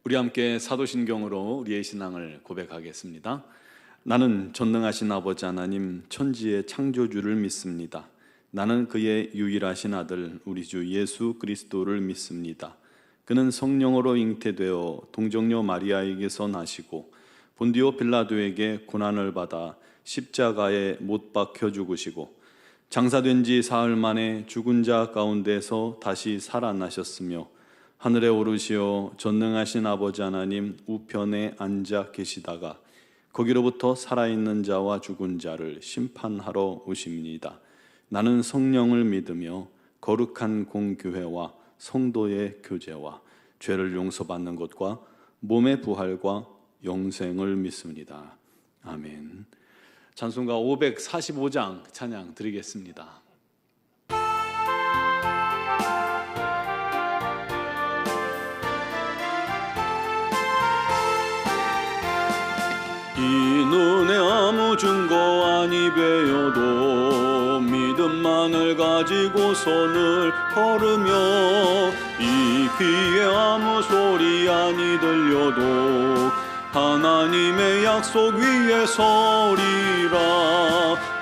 우리 함께 사도신경으로 우리의 신앙을 고백하겠습니다. 나는 전능하신 아버지 하나님 천지의 창조주를 믿습니다. 나는 그의 유일하신 아들 우리 주 예수 그리스도를 믿습니다. 그는 성령으로 잉태되어 동정녀 마리아에게서 나시고 본디오 빌라도에게 고난을 받아 십자가에 못 박혀 죽으시고 장사된 지 사흘 만에 죽은 자 가운데서 다시 살아나셨으며 하늘에 오르시어 전능하신 아버지 하나님 우편에 앉아 계시다가 거기로부터 살아있는 자와 죽은 자를 심판하러 오십니다. 나는 성령을 믿으며 거룩한 공교회와 성도의 교제와 죄를 용서받는 것과 몸의 부활과 영생을 믿습니다. 아멘. 찬송가 545장 찬양 드리겠습니다. 이 눈에 아무 증거 아니 배어도 믿음만을 가지고 손을 걸으며 이 귀에 아무 소리 아니 들려도 하나님의 약속 위에 서리라.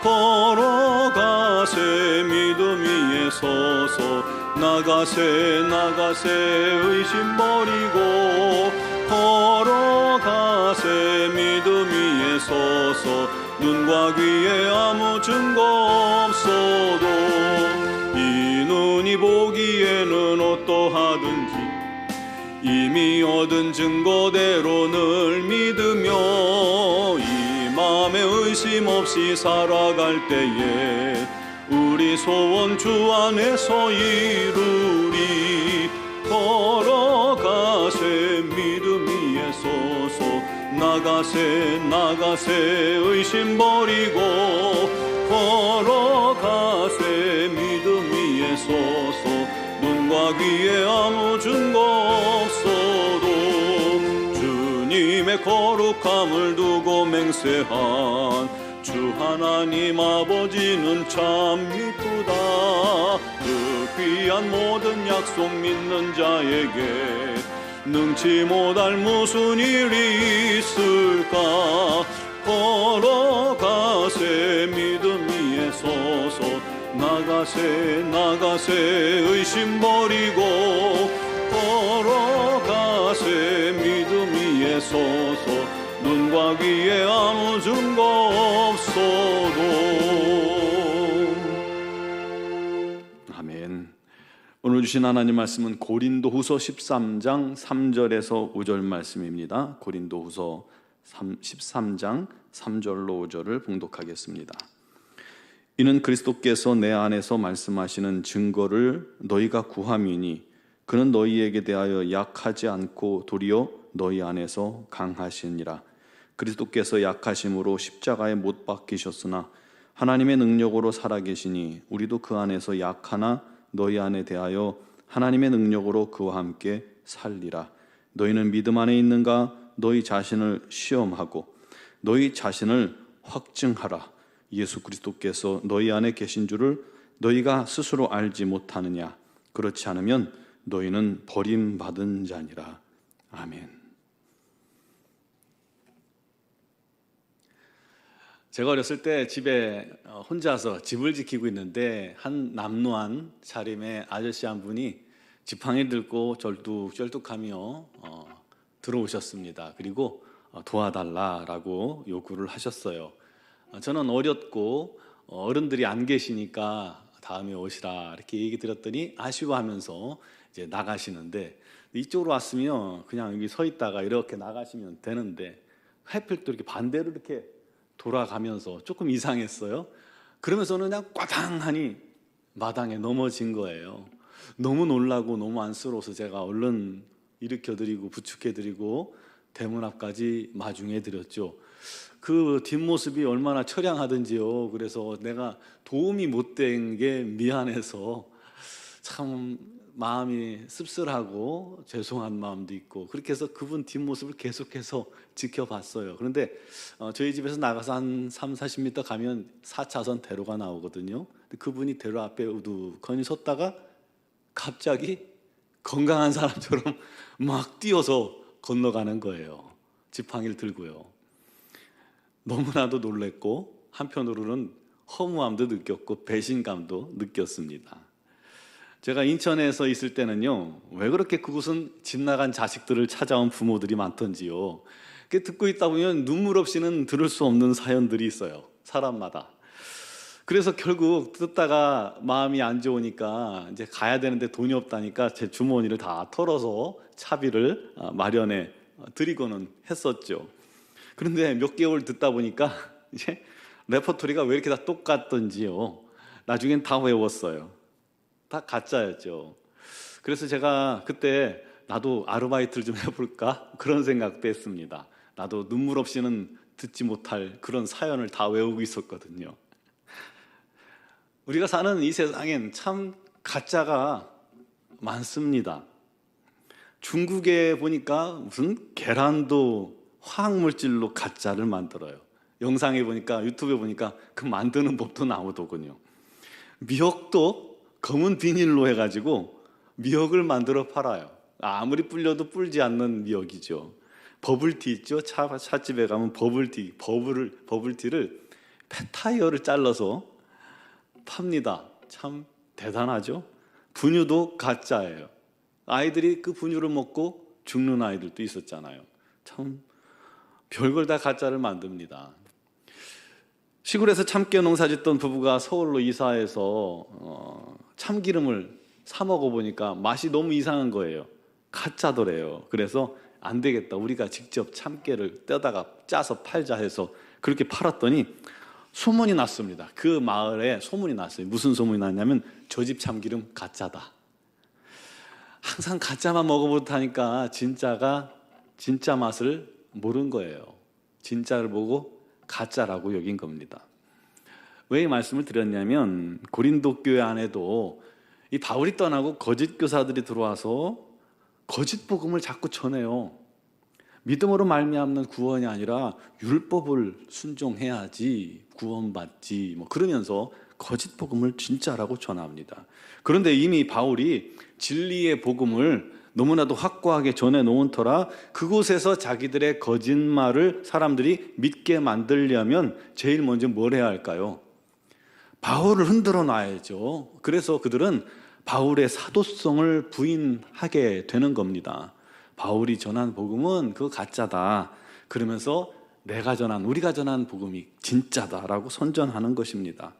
걸어가세 믿음 위에 서서 나가세 의심 버리고 걸어가세 믿음 위에 서서 눈과 귀에 아무 증거 없어도 이 눈이 보기에는 어떠하든지 이미 얻은 증거대로 늘 믿으며 이 마음에 의심 없이 살아갈 때에 우리 소원 주 안에서 이루리. 걸어가세 믿음 위에 서서 나가세 의심 버리고 걸어가세 믿음 위에 서서 눈과 귀에 아무 증거 없어도 주님의 거룩함을 두고 맹세한 주 하나님 아버지는 참 이쁘다. 그 귀한 모든 약속 믿는 자에게 능치 못할 무슨 일이 있을까. 걸어가세 믿음 위에 서서 나가세 의심 버리고 걸어가세 믿음 위에 서서 눈과 귀에 아무 증거 없어도. 아멘. 오늘 주신 하나님 말씀은 고린도후서 13장 3절에서 5절 말씀입니다. 고린도후서 13장 3절로 5절을 봉독하겠습니다. 이는 그리스도께서 내 안에서 말씀하시는 증거를 너희가 구함이니 그는 너희에게 대하여 약하지 않고 도리어 너희 안에서 강하시니라. 그리스도께서 약하심으로 십자가에 못 박히셨으나 하나님의 능력으로 살아계시니 우리도 그 안에서 약하나 너희 안에 대하여 하나님의 능력으로 그와 함께 살리라. 너희는 믿음 안에 있는가? 너희 자신을 시험하고 너희 자신을 확증하라. 예수 그리스도께서 너희 안에 계신 줄을 너희가 스스로 알지 못하느냐? 그렇지 않으면 너희는 버림받은 자니라. 아멘. 제가 어렸을 때 집에 혼자서 집을 지키고 있는데 한 남루한 차림의 아저씨 한 분이 지팡이 들고 쩔뚝쩔뚝하며 들어오셨습니다. 그리고 도와달라라고 요구를 하셨어요. 저는 어렸고 어른들이 안 계시니까 다음에 오시라 이렇게 얘기 드렸더니 아쉬워하면서 이제 나가시는데 이쪽으로 왔으면 그냥 여기 서 있다가 이렇게 나가시면 되는데 하필 또 이렇게 반대로 이렇게 돌아가면서 조금 이상했어요. 그러면서는 그냥 꽈당하니 마당에 넘어진 거예요. 너무 놀라고 너무 안쓰러워서 제가 얼른 일으켜드리고 부축해드리고 대문 앞까지 마중해드렸죠. 그 뒷모습이 얼마나 처량하든지요. 그래서 내가 도움이 못된 게 미안해서 참 마음이 씁쓸하고 죄송한 마음도 있고 그렇게 해서 그분 뒷모습을 계속해서 지켜봤어요. 그런데 저희 집에서 나가서 한 30-40m 가면 4차선 대로가 나오거든요. 그분이 대로 앞에 우두커니 섰다가 갑자기 건강한 사람처럼 막 뛰어서 건너가는 거예요. 지팡이를 들고요. 너무나도 놀랬고 한편으로는 허무함도 느꼈고 배신감도 느꼈습니다. 제가 인천에서 있을 때는요, 왜 그렇게 그곳은 집 나간 자식들을 찾아온 부모들이 많던지요. 듣고 있다 보면 눈물 없이는 들을 수 없는 사연들이 있어요. 사람마다. 그래서 결국 듣다가 마음이 안 좋으니까 이제 가야 되는데 돈이 없다니까 제 주머니를 다 털어서 차비를 마련해 드리고는 했었죠. 그런데 몇 개월 듣다 보니까 이제 레퍼토리가 왜 이렇게 다 똑같던지요. 나중엔 다 외웠어요. 다 가짜였죠. 그래서 제가 그때 나도 아르바이트를 좀 해볼까? 그런 생각도 했습니다. 나도 눈물 없이는 듣지 못할 그런 사연을 다 외우고 있었거든요. 우리가 사는 이 세상엔 참 가짜가 많습니다. 중국에 보니까 무슨 계란도 화학물질로 가짜를 만들어요. 영상에 보니까, 유튜브에 보니까 그 만드는 법도 나오더군요. 미역도 검은 비닐로 해가지고 미역을 만들어 팔아요. 아무리 불려도 불지 않는 미역이죠. 버블티 있죠? 차집에 가면 버블티를 폐타이어를 잘라서 팝니다. 참 대단하죠? 분유도 가짜예요. 아이들이 그 분유를 먹고 죽는 아이들도 있었잖아요. 참 별걸 다 가짜를 만듭니다. 시골에서 참깨 농사 짓던 부부가 서울로 이사해서 참기름을 사 먹어보니까 맛이 너무 이상한 거예요. 가짜더래요. 그래서 안 되겠다, 우리가 직접 참깨를 떼다가 짜서 팔자 해서 그렇게 팔았더니 소문이 났습니다. 그 마을에 소문이 났어요. 무슨 소문이 났냐면 저 집 참기름 가짜다. 항상 가짜만 먹어보다니까 진짜 맛을 모른 거예요. 진짜를 보고 가짜라고 여긴 겁니다. 왜 이 말씀을 드렸냐면 고린도 교회 안에도 이 바울이 떠나고 거짓 교사들이 들어와서 거짓 복음을 자꾸 전해요. 믿음으로 말미암는 구원이 아니라 율법을 순종해야지 구원받지, 그러면서 거짓 복음을 진짜라고 전합니다. 그런데 이미 바울이 진리의 복음을 너무나도 확고하게 전해놓은 터라 그곳에서 자기들의 거짓말을 사람들이 믿게 만들려면 제일 먼저 뭘 해야 할까요? 바울을 흔들어 놔야죠. 그래서 그들은 바울의 사도성을 부인하게 되는 겁니다. 바울이 전한 복음은 그거 가짜다. 그러면서 우리가 전한 복음이 진짜다라고 선전하는 것입니다.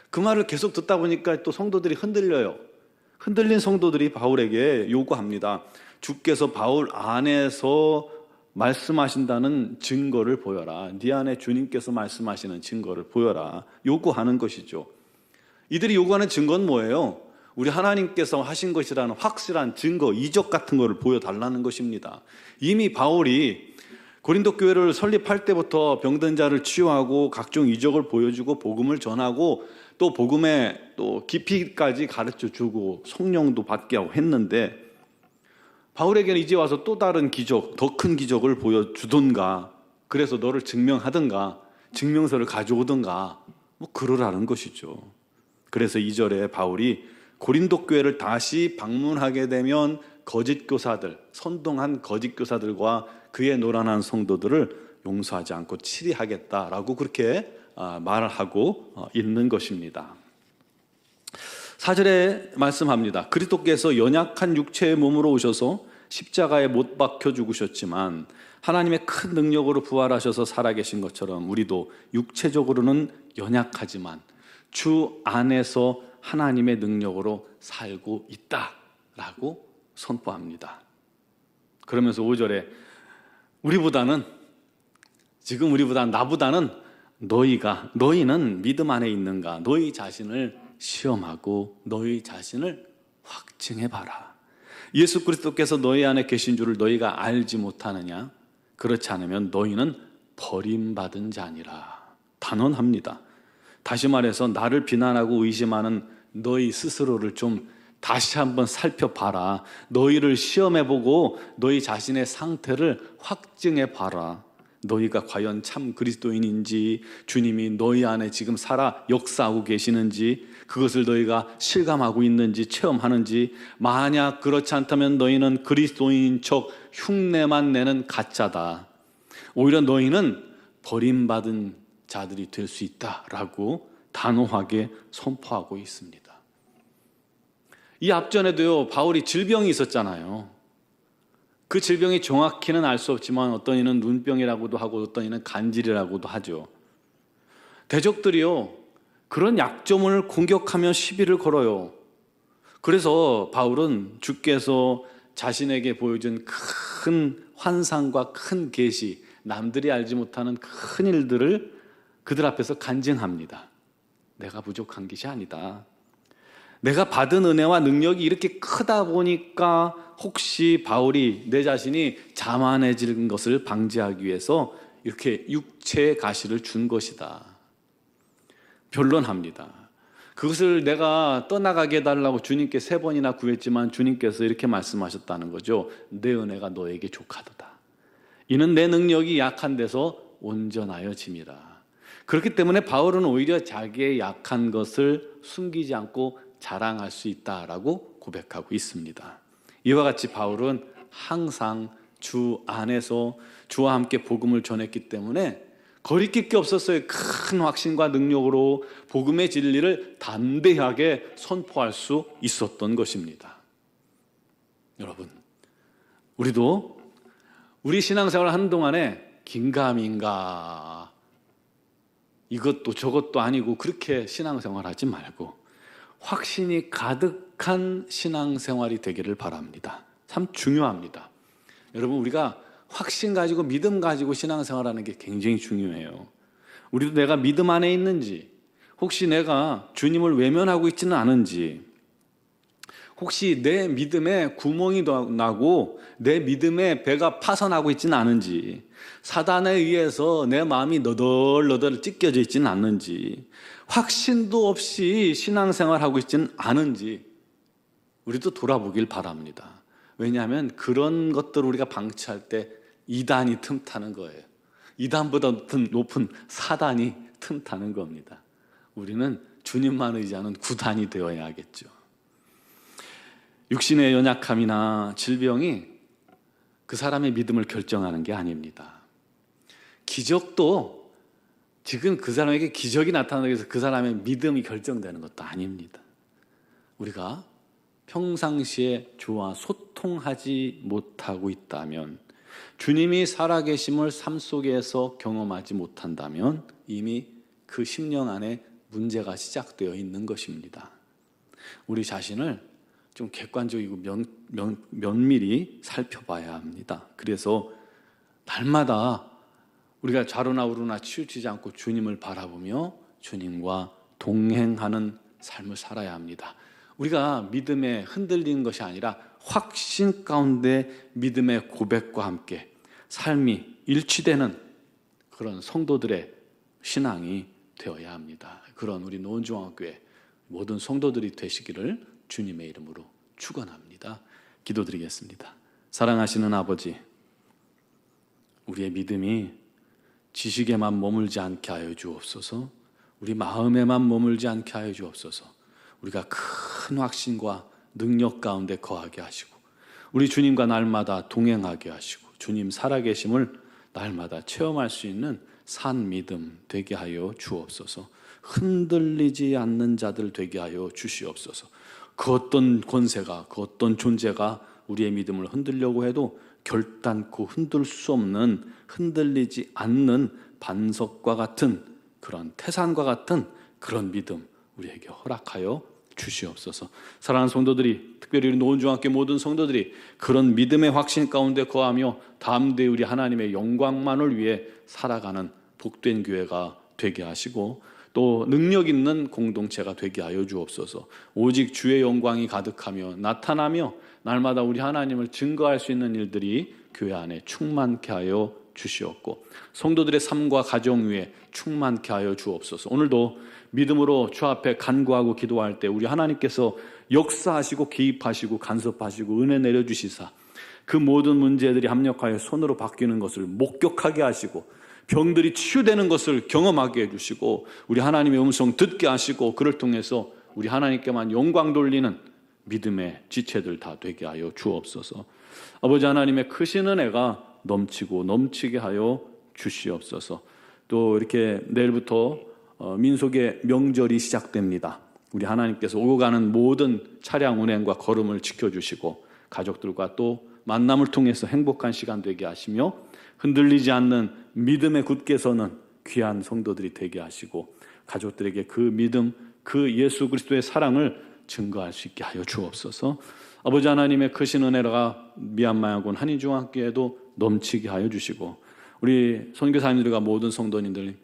그 말을 계속 듣다 보니까 또 성도들이 흔들려요. 흔들린 성도들이 바울에게 요구합니다. 주께서 바울 안에서 말씀하신다는 증거를 보여라. 네 안에 주님께서 말씀하시는 증거를 보여라. 요구하는 것이죠. 이들이 요구하는 증거는 뭐예요? 우리 하나님께서 하신 것이라는 확실한 증거, 이적 같은 것을 보여달라는 것입니다. 이미 바울이 고린도 교회를 설립할 때부터 병든 자를 치유하고 각종 이적을 보여주고 복음을 전하고 또 복음의 또 깊이까지 가르쳐주고 성령도 받게 하고 했는데 바울에게는 이제 와서 또 다른 기적, 더 큰 기적을 보여주든가, 그래서 너를 증명하든가, 증명서를 가져오든가 그러라는 것이죠. 그래서 2절에 바울이 고린도 교회를 다시 방문하게 되면 거짓 교사들, 선동한 거짓 교사들과 그의 노란한 성도들을 용서하지 않고 치리하겠다라고 그렇게 말을 하고 있는 것입니다. 4절에 말씀합니다. 그리스도께서 연약한 육체의 몸으로 오셔서 십자가에 못 박혀 죽으셨지만 하나님의 큰 능력으로 부활하셔서 살아계신 것처럼 우리도 육체적으로는 연약하지만 주 안에서 하나님의 능력으로 살고 있다라고 선포합니다. 그러면서 5절에 나보다는 너희는 믿음 안에 있는가? 너희 자신을 시험하고 너희 자신을 확증해봐라. 예수 그리스도께서 너희 안에 계신 줄을 너희가 알지 못하느냐? 그렇지 않으면 너희는 버림받은 자니라. 단언합니다. 다시 말해서 나를 비난하고 의심하는 너희 스스로를 좀 다시 한번 살펴봐라. 너희를 시험해보고 너희 자신의 상태를 확증해봐라. 너희가 과연 참 그리스도인인지, 주님이 너희 안에 지금 살아 역사하고 계시는지, 그것을 너희가 실감하고 있는지 체험하는지, 만약 그렇지 않다면 너희는 그리스도인인 척 흉내만 내는 가짜다. 오히려 너희는 버림받은 자들이 될 수 있다라고 단호하게 선포하고 있습니다. 이 앞전에도요, 바울이 질병이 있었잖아요. 그 질병이 정확히는 알 수 없지만 어떤 이는 눈병이라고도 하고 어떤 이는 간질이라고도 하죠. 대적들이요, 그런 약점을 공격하며 시비를 걸어요. 그래서 바울은 주께서 자신에게 보여준 큰 환상과 큰 계시, 남들이 알지 못하는 큰 일들을 그들 앞에서 간증합니다. 내가 부족한 것이 아니다. 내가 받은 은혜와 능력이 이렇게 크다 보니까 혹시 바울이 내 자신이 자만해지는 것을 방지하기 위해서 이렇게 육체의 가시를 준 것이다. 변론합니다. 그것을 내가 떠나가게 해달라고 주님께 3번이나 구했지만 주님께서 이렇게 말씀하셨다는 거죠. 내 은혜가 너에게 족하도다. 이는 내 능력이 약한 데서 온전하여짐이라. 그렇기 때문에 바울은 오히려 자기의 약한 것을 숨기지 않고 자랑할 수 있다라고 고백하고 있습니다. 이와 같이 바울은 항상 주 안에서 주와 함께 복음을 전했기 때문에 거리낄 게 없었어요. 큰 확신과 능력으로 복음의 진리를 담대하게 선포할 수 있었던 것입니다. 여러분, 우리도 우리 신앙생활을 하는 동안에 긴가민가 이것도 저것도 아니고 그렇게 신앙생활 하지 말고 확신이 가득한 신앙생활이 되기를 바랍니다. 참 중요합니다. 여러분, 우리가 확신 가지고 믿음 가지고 신앙생활하는 게 굉장히 중요해요. 우리도 내가 믿음 안에 있는지, 혹시 내가 주님을 외면하고 있지는 않은지, 혹시 내 믿음에 구멍이 나고 내 믿음에 배가 파선하고 있지는 않은지, 사단에 의해서 내 마음이 너덜너덜 찢겨져 있지는 않는지, 확신도 없이 신앙생활하고 있지는 않은지 우리도 돌아보길 바랍니다. 왜냐하면 그런 것들을 우리가 방치할 때 이단이 틈타는 거예요. 이단보다 높은 사단이 틈타는 겁니다. 우리는 주님만 의지하는 구단이 되어야겠죠. 육신의 연약함이나 질병이 그 사람의 믿음을 결정하는 게 아닙니다. 기적도 지금 그 사람에게 기적이 나타나기 위해서 그 사람의 믿음이 결정되는 것도 아닙니다. 우리가 평상시에 주와 소통하지 못하고 있다면, 주님이 살아계심을 삶 속에서 경험하지 못한다면 이미 그 심령 안에 문제가 시작되어 있는 것입니다. 우리 자신을 좀 객관적이고 면밀히 살펴봐야 합니다. 그래서 날마다 우리가 좌로나 우로나 치우치지 않고 주님을 바라보며 주님과 동행하는 삶을 살아야 합니다. 우리가 믿음에 흔들리는 것이 아니라 확신 가운데 믿음의 고백과 함께 삶이 일치되는 그런 성도들의 신앙이 되어야 합니다. 그런 우리 노원중앙교회 모든 성도들이 되시기를 주님의 이름으로 축원합니다. 기도드리겠습니다. 사랑하시는 아버지, 우리의 믿음이 지식에만 머물지 않게 하여 주옵소서. 우리 마음에만 머물지 않게 하여 주옵소서. 우리가 큰 확신과 능력 가운데 거하게 하시고 우리 주님과 날마다 동행하게 하시고 주님 살아계심을 날마다 체험할 수 있는 산 믿음 되게 하여 주옵소서. 흔들리지 않는 자들 되게 하여 주시옵소서. 그 어떤 권세가, 그 어떤 존재가 우리의 믿음을 흔들려고 해도 결단코 흔들 수 없는, 흔들리지 않는 반석과 같은 그런 태산과 같은 그런 믿음 우리에게 허락하여 주시옵소서. 사랑하는 성도들이, 특별히 우리 노원중학교 모든 성도들이 그런 믿음의 확신 가운데 거하며 담대히 우리 하나님의 영광만을 위해 살아가는 복된 교회가 되게 하시고 또 능력 있는 공동체가 되게 하여 주옵소서. 오직 주의 영광이 가득하며 나타나며 날마다 우리 하나님을 증거할 수 있는 일들이 교회 안에 충만케 하여 주시옵고 성도들의 삶과 가정 위에 충만케 하여 주옵소서. 오늘도 믿음으로 주 앞에 간구하고 기도할 때 우리 하나님께서 역사하시고 개입하시고 간섭하시고 은혜 내려주시사 그 모든 문제들이 합력하여 손으로 바뀌는 것을 목격하게 하시고 병들이 치유되는 것을 경험하게 해주시고 우리 하나님의 음성 듣게 하시고 그를 통해서 우리 하나님께만 영광 돌리는 믿음의 지체들 다 되게 하여 주옵소서. 아버지 하나님의 크신 은혜가 넘치고 넘치게 하여 주시옵소서. 또 이렇게 내일부터 민속의 명절이 시작됩니다. 우리 하나님께서 오고 가는 모든 차량 운행과 걸음을 지켜주시고 가족들과 또 만남을 통해서 행복한 시간 되게 하시며 흔들리지 않는 믿음에 굳게 서는 귀한 성도들이 되게 하시고 가족들에게 그 믿음, 그 예수 그리스도의 사랑을 증거할 수 있게 하여 주옵소서. 아버지 하나님의 크신 은혜가 미얀마야군 한인중앙교회에도 넘치게 하여 주시고 우리 선교사님들과 모든 성도님들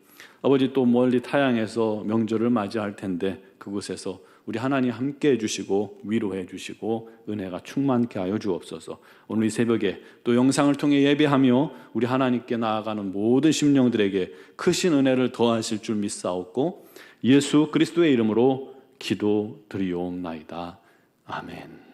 아버지 또 멀리 타향에서 명절을 맞이할 텐데 그곳에서 우리 하나님 함께 해주시고 위로해 주시고 은혜가 충만케 하여 주옵소서. 오늘 이 새벽에 또 영상을 통해 예배하며 우리 하나님께 나아가는 모든 심령들에게 크신 은혜를 더하실 줄 믿사옵고 예수 그리스도의 이름으로 기도드리옵나이다. 아멘.